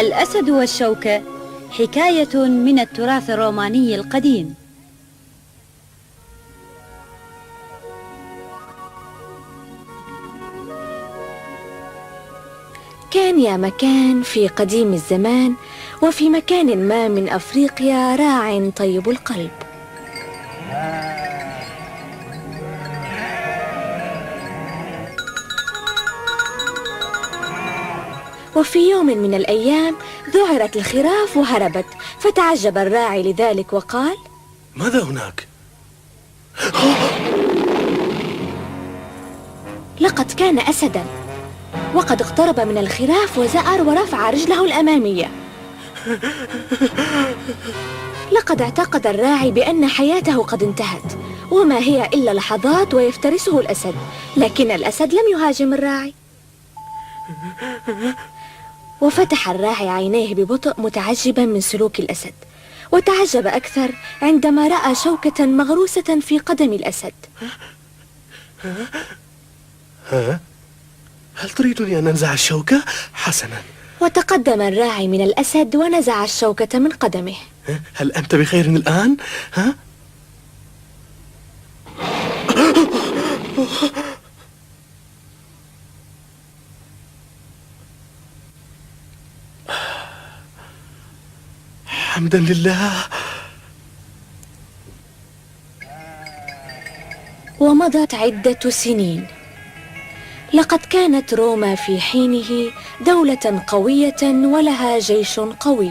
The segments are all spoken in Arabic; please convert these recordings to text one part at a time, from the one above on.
الأسد والشوكة حكاية من التراث الروماني القديم. كان يا مكان في قديم الزمان، وفي مكان ما من أفريقيا راع طيب القلب. وفي يوم من الأيام ذعرت الخراف وهربت، فتعجب الراعي لذلك وقال: ماذا هناك؟ لقد كان أسداً، وقد اقترب من الخراف وزأر ورفع رجله الأمامية. لقد اعتقد الراعي بأن حياته قد انتهت، وما هي إلا لحظات ويفترسه الأسد، لكن الأسد لم يهاجم الراعي. وفتح الراعي عينيه ببطء متعجبا من سلوك الأسد، وتعجب أكثر عندما رأى شوكة مغروسة في قدم الأسد. هل تريدني أن أنزع الشوكة؟ حسنا. وتقدم الراعي من الأسد ونزع الشوكة من قدمه. هل أنت بخير الآن؟ حمدا لله. ومضت عدة سنين. لقد كانت روما في حينه دولة قوية ولها جيش قوي.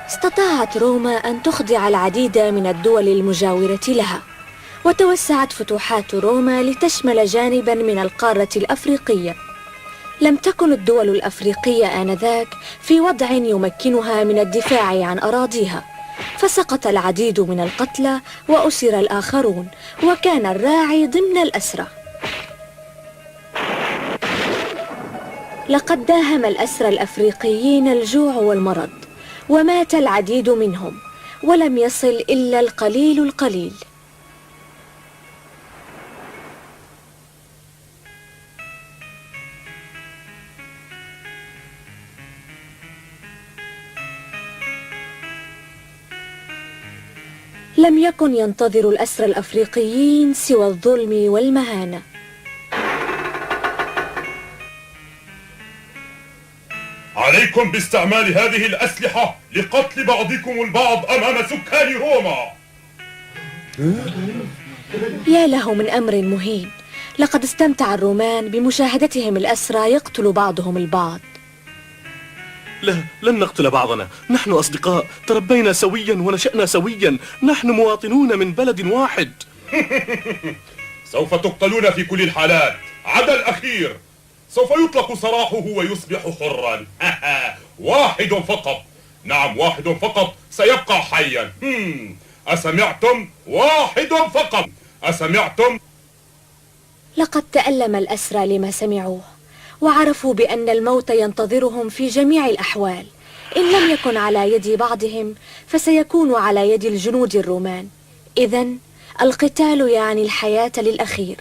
استطاعت روما أن تخضع العديد من الدول المجاورة لها، وتوسعت فتوحات روما لتشمل جانبا من القارة الأفريقية. لم تكن الدول الأفريقية آنذاك في وضع يمكنها من الدفاع عن أراضيها، فسقط العديد من القتلى وأسر الآخرون، وكان الراعي ضمن الأسرى. لقد داهم الأسرى الأفريقيين الجوع والمرض، ومات العديد منهم، ولم يصل إلا القليل القليل. لم يكن ينتظر الأسرى الأفريقيين سوى الظلم والمهانة. عليكم باستعمال هذه الأسلحة لقتل بعضكم البعض أمام سكان روما. يا له من أمر مهين! لقد استمتع الرومان بمشاهدتهم الأسرى يقتل بعضهم البعض. لا، لن نقتل بعضنا، نحن أصدقاء، تربينا سويا ونشأنا سويا، نحن مواطنون من بلد واحد. سوف تقتلون في كل الحالات عدا الأخير، سوف يطلق سراحه ويصبح حرا. واحد فقط، نعم واحد فقط سيبقى حيا. أسمعتم؟ واحد فقط، أسمعتم؟ لقد تألم الأسرى لما سمعوه، وعرفوا بأن الموت ينتظرهم في جميع الأحوال. إن لم يكن على يد بعضهم فسيكون على يد الجنود الرومان. إذن القتال يعني الحياة للأخير.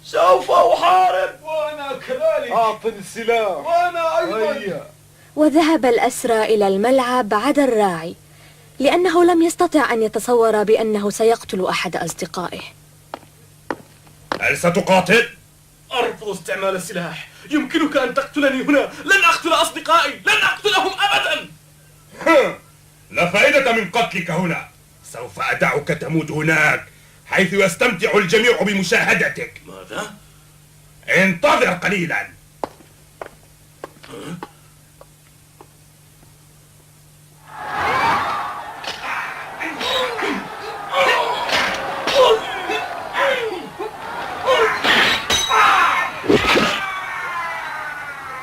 سوف أحارب. وأنا كذلك. أعطني السلاح. وأنا أيضا. وذهب الأسرى إلى الملعب عدا الراعي، لأنه لم يستطع أن يتصور بأنه سيقتل أحد أصدقائه. هل ستقاتل؟ أرفض استعمال السلاح. يمكنك أن تقتلني هنا، لن أقتل أصدقائي، لن أقتلهم أبدا. لا فائدة من قتلك هنا، سوف أدعك تموت هناك حيث يستمتع الجميع بمشاهدتك. ماذا؟ انتظر قليلا.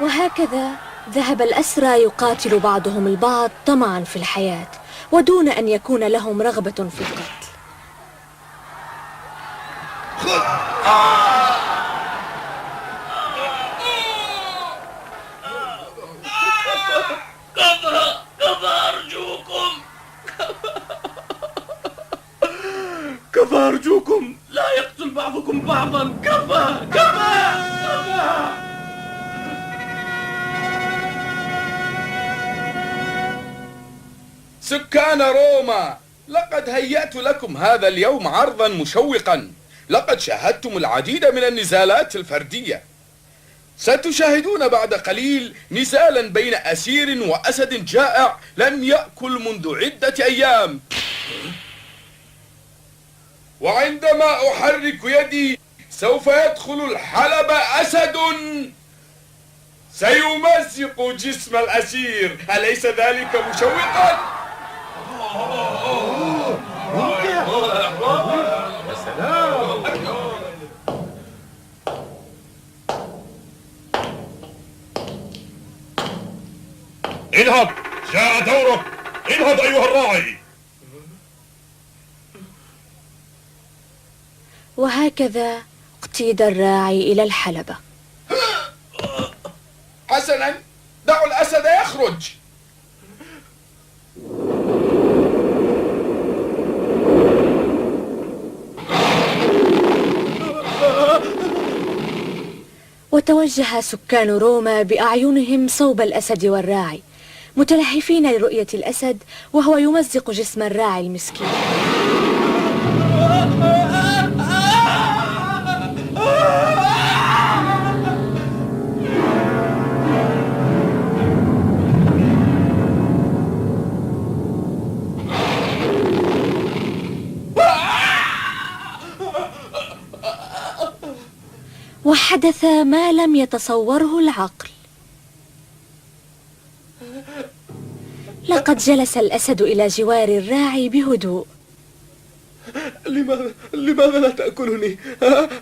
وهكذا ذهب الأسرى يقاتل بعضهم البعض طمعا في الحياة، ودون أن يكون لهم رغبة في القتل. كفى أرجوكم. كفى أرجوكم، لا يقتل بعضكم بعضا. كفى كفى كفى. سكان روما، لقد هيأت لكم هذا اليوم عرضا مشوقا. لقد شاهدتم العديد من النزالات الفردية. ستشاهدون بعد قليل نزالا بين أسير وأسد جائع لم يأكل منذ عدة أيام. وعندما أحرك يدي سوف يدخل الحلبة أسد سيمزق جسم الأسير. أليس ذلك مشوقا؟ انهض، جاء دورك. انهض أيها الراعي. وهكذا اقتيد الراعي إلى الحلبة. حسنا، دعوا الأسد يخرج. وتوجه سكان روما بأعينهم صوب الأسد والراعي، متلهفين لرؤية الأسد وهو يمزق جسم الراعي المسكين. وحدث ما لم يتصوره العقل. لقد جلس الأسد إلى جوار الراعي بهدوء. لماذا لا تأكلني؟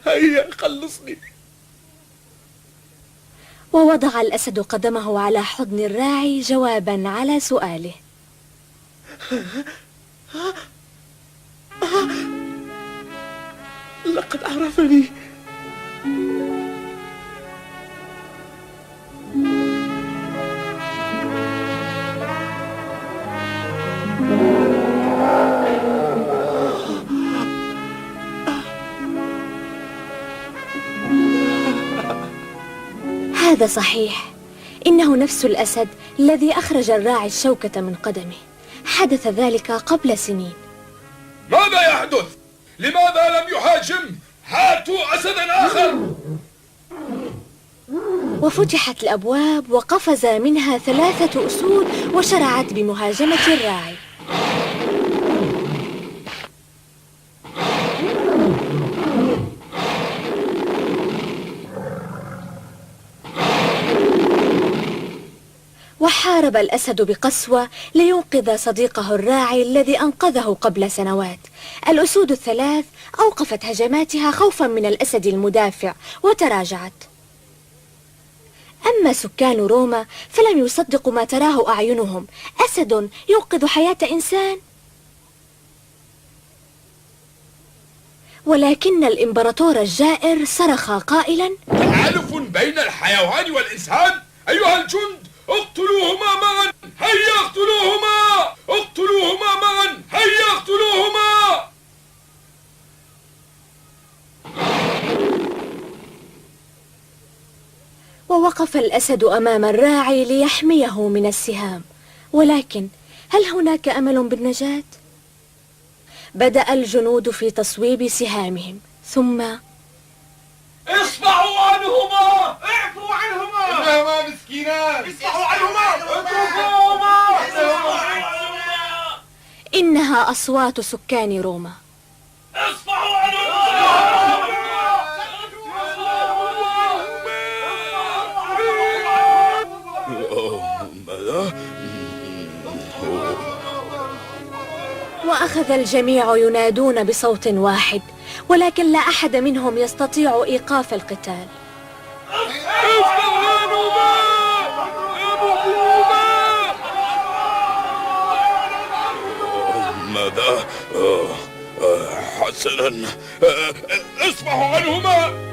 هيا خلصني. ووضع الأسد قدمه على حضن الراعي جوابا على سؤاله. لقد عرفني. هذا صحيح، إنه نفس الأسد الذي أخرج الراعي الشوكة من قدمه. حدث ذلك قبل سنين. ماذا يحدث؟ لماذا لم يهاجم؟ هاتوا أسدا آخر. وفتحت الأبواب وقفز منها 3 أسود وشرعت بمهاجمة الراعي. وحارب الأسد بقسوة لينقذ صديقه الراعي الذي أنقذه قبل سنوات. الأسود ال3 أوقفت هجماتها خوفا من الأسد المدافع وتراجعت. أما سكان روما فلم يصدقوا ما تراه أعينهم. أسد ينقذ حياة إنسان؟ ولكن الإمبراطور الجائر صرخ قائلا: تحالف بين الحيوان والإنسان؟ أيها الجند، اقتلوهما معا. هيا اقتلوهما. اقتلوهما معا. هيا اقتلوهما. ووقف الأسد أمام الراعي ليحميه من السهام. ولكن هل هناك أمل بالنجاة؟ بدأ الجنود في تصويب سهامهم، ثم اصفعوا عنهما. اعفوا عنهما. إنهما مسكينان. اصفعوا عنهما. اتركوهما. إنها أصوات سكان روما. اصفعوا عنهما. وأخذ الجميع ينادون بصوت واحد، ولكن لا أحد منهم يستطيع إيقاف القتال. ماذا؟ حسنا، اصفحوا عنهما.